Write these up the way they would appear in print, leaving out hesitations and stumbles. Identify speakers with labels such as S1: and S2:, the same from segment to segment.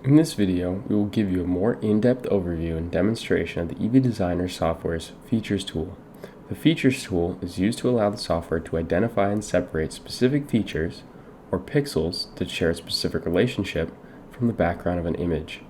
S1: In this video, we will give you a more in-depth overview and demonstration of the EVDesigner Software's Features tool. The Features tool is used to allow the software to identify and separate specific features or pixels that share a specific relationship from the background of an image.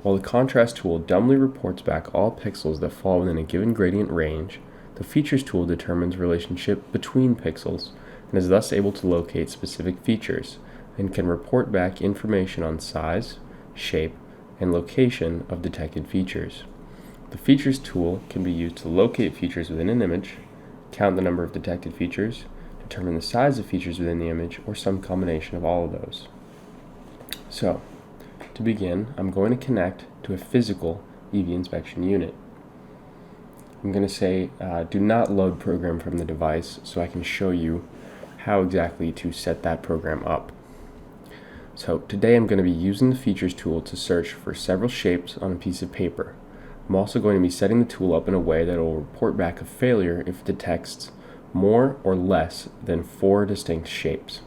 S1: While the Contrast tool dumbly reports back all pixels that fall within a given gradient range, the Features tool determines relationship between pixels and is thus able to locate specific features and can report back information on size, shape, and location of detected features. The Features tool can be used to locate features within an image, count the number of detected features, determine the size of features within the image, or some combination of all of those. So, to begin, I'm going to connect to a physical EV inspection unit. I'm going to say do not load program from the device so I can show you how exactly to set that program up. So today I'm going to be using the Features tool to search for several shapes on a piece of paper. I'm also going to be setting the tool up in a way that will report back a failure if it detects more or less than 4 distinct shapes.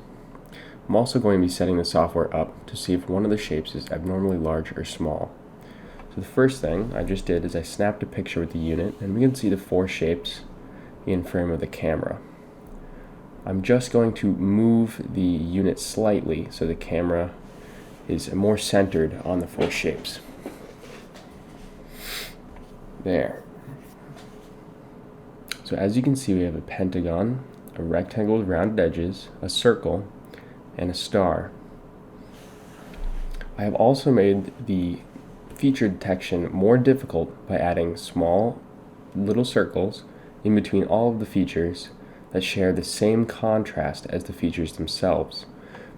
S1: I'm also going to be setting the software up to see if one of the shapes is abnormally large or small. So the first thing I just did is I snapped a picture with the unit, and we can see the 4 shapes in frame of the camera. I'm just going to move the unit slightly so the camera is more centered on the 4 shapes. There. So as you can see, we have a pentagon, a rectangle with rounded edges, a circle, and a star. I have also made the feature detection more difficult by adding small little circles in between all of the features that share the same contrast as the features themselves.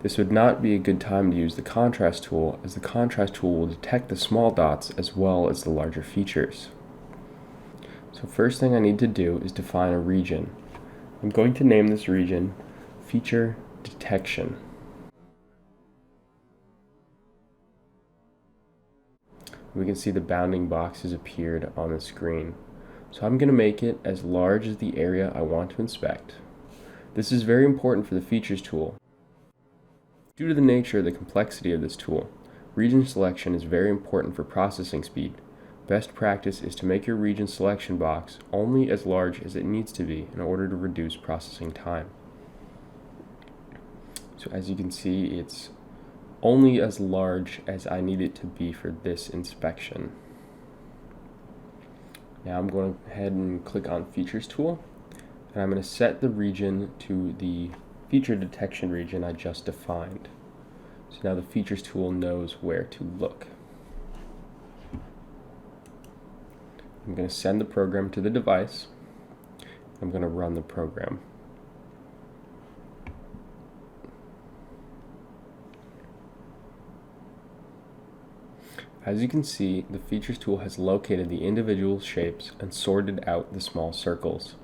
S1: This would not be a good time to use the Contrast tool, as the Contrast tool will detect the small dots as well as the larger features. So first thing I need to do is define a region. I'm going to name this region Feature Detection. We can see the bounding box has appeared on the screen. So I'm going to make it as large as the area I want to inspect. This is very important for the Features tool. Due to the nature of the complexity of this tool, region selection is very important for processing speed. Best practice is to make your region selection box only as large as it needs to be in order to reduce processing time. So as you can see, it's only as large as I need it to be for this inspection. Now I'm going to go ahead and click on Features tool, and I'm going to set the region to the feature detection region I just defined. So now the Features tool knows where to look. I'm going to send the program to the device. I'm going to run the program. As you can see, the Features tool has located the individual shapes and sorted out the small circles.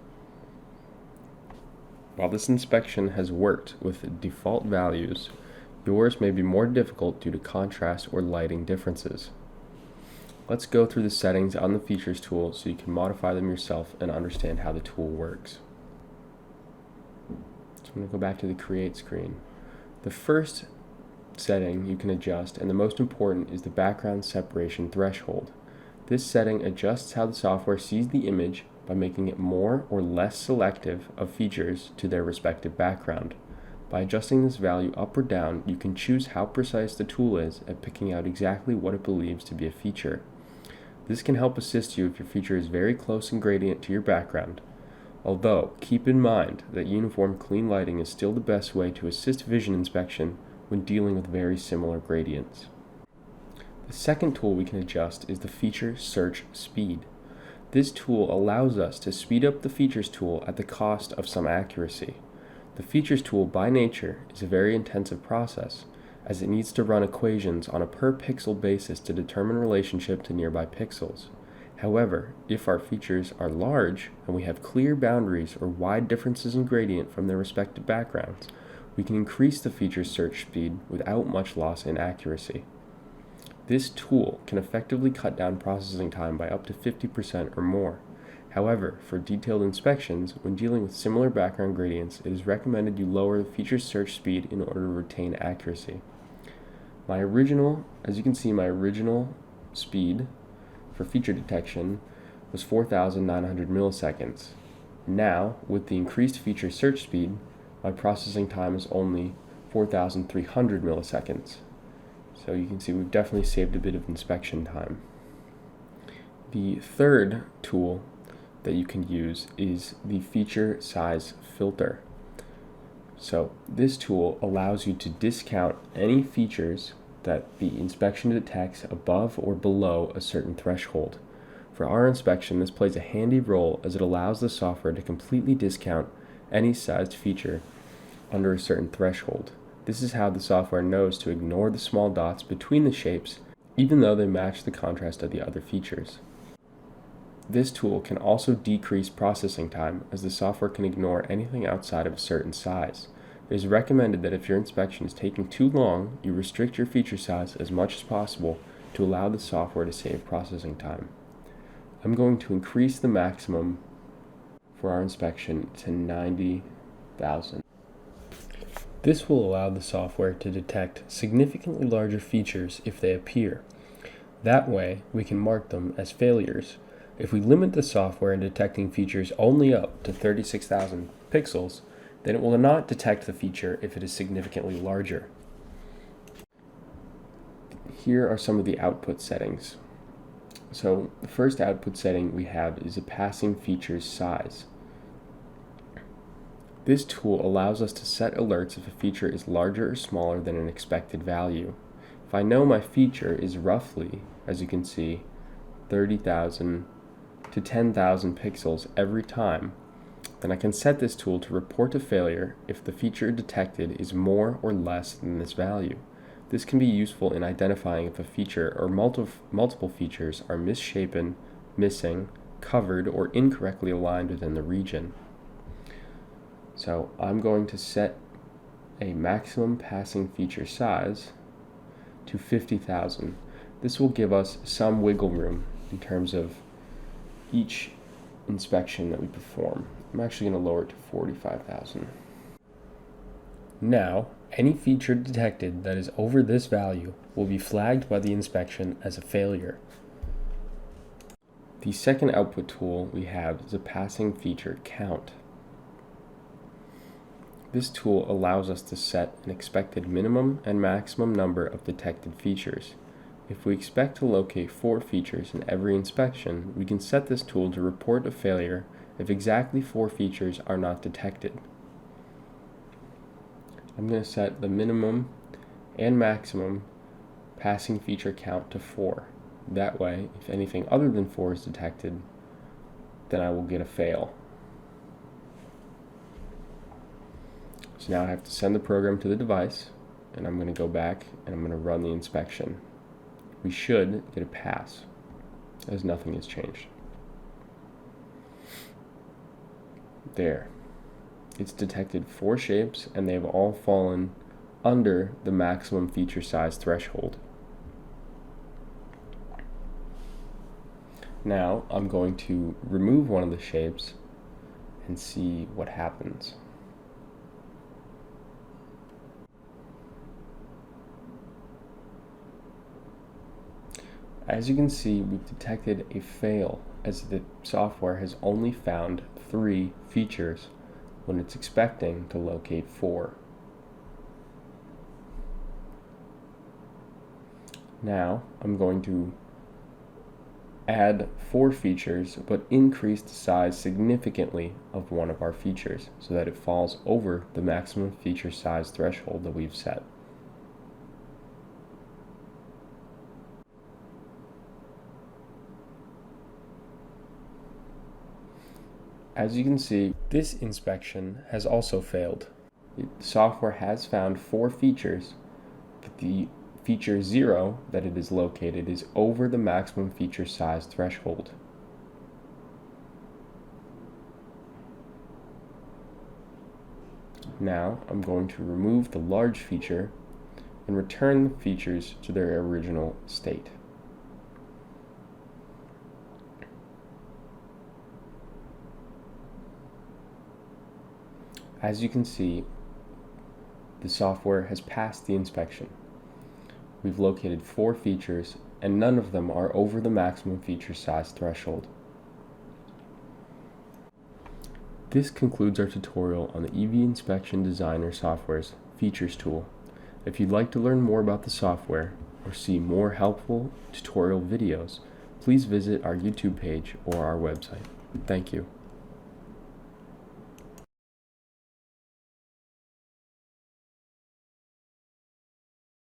S1: While this inspection has worked with default values, yours may be more difficult due to contrast or lighting differences. Let's go through the settings on the Features tool so you can modify them yourself and understand how the tool works. So I'm going to go back to the Create screen. The first setting you can adjust, and the most important, is the background separation threshold. This setting adjusts how the software sees the image by making it more or less selective of features to their respective background. By adjusting this value up or down, you can choose how precise the tool is at picking out exactly what it believes to be a feature. This can help assist you if your feature is very close in gradient to your background. Although, keep in mind that uniform clean lighting is still the best way to assist vision inspection when dealing with very similar gradients. The second tool we can adjust is the Feature Search Speed. This tool allows us to speed up the Features tool at the cost of some accuracy. The Features tool by nature is a very intensive process, as it needs to run equations on a per pixel basis to determine relationship to nearby pixels. However, if our features are large and we have clear boundaries or wide differences in gradient from their respective backgrounds, we can increase the feature search speed without much loss in accuracy. This tool can effectively cut down processing time by up to 50% or more. However, for detailed inspections, when dealing with similar background gradients, it is recommended you lower the feature search speed in order to retain accuracy. As you can see, my original speed for feature detection was 4,900 milliseconds. Now, with the increased feature search speed, my processing time is only 4,300 milliseconds. So you can see we've definitely saved a bit of inspection time. The third tool that you can use is the feature size filter. So this tool allows you to discount any features that the inspection detects above or below a certain threshold. For our inspection, this plays a handy role as it allows the software to completely discount any sized feature under a certain threshold. This is how the software knows to ignore the small dots between the shapes, even though they match the contrast of the other features. This tool can also decrease processing time, as the software can ignore anything outside of a certain size. It is recommended that if your inspection is taking too long, you restrict your feature size as much as possible to allow the software to save processing time. I'm going to increase the maximum for our inspection to 90,000. This will allow the software to detect significantly larger features if they appear. That way, we can mark them as failures. If we limit the software in detecting features only up to 36,000 pixels, then it will not detect the feature if it is significantly larger. Here are some of the output settings. So the first output setting we have is a passing feature's size. This tool allows us to set alerts if a feature is larger or smaller than an expected value. If I know my feature is roughly, as you can see, 30,000 to 10,000 pixels every time, then I can set this tool to report a failure if the feature detected is more or less than this value. This can be useful in identifying if a feature or multiple features are misshapen, missing, covered, or incorrectly aligned within the region. So I'm going to set a maximum passing feature size to 50,000. This will give us some wiggle room in terms of each inspection that we perform. I'm actually going to lower it to 45,000. Now, any feature detected that is over this value will be flagged by the inspection as a failure. The second output tool we have is a passing feature count. This tool allows us to set an expected minimum and maximum number of detected features. If we expect to locate 4 features in every inspection, we can set this tool to report a failure if exactly 4 features are not detected. I'm going to set the minimum and maximum passing feature count to 4. That way, if anything other than 4 is detected, then I will get a fail. So now I have to send the program to the device, and I'm going to go back and I'm going to run the inspection. We should get a pass, as nothing has changed. There. It's detected 4 shapes, and they've all fallen under the maximum feature size threshold. Now I'm going to remove one of the shapes and see what happens. As you can see, we've detected a fail as the software has only found 3 features when it's expecting to locate 4. Now I'm going to add 4 features but increase the size significantly of one of our features so that it falls over the maximum feature size threshold that we've set. As you can see, this inspection has also failed. The software has found 4 features, but the feature 0 that it is located is over the maximum feature size threshold. Now I'm going to remove the large feature and return the features to their original state. As you can see, the software has passed the inspection. we've located 4 features, and none of them are over the maximum feature size threshold. This concludes our tutorial on the EVDesigner Software's Features tool. If you'd like to learn more about the software or see more helpful tutorial videos, please visit our YouTube page or our website. Thank you.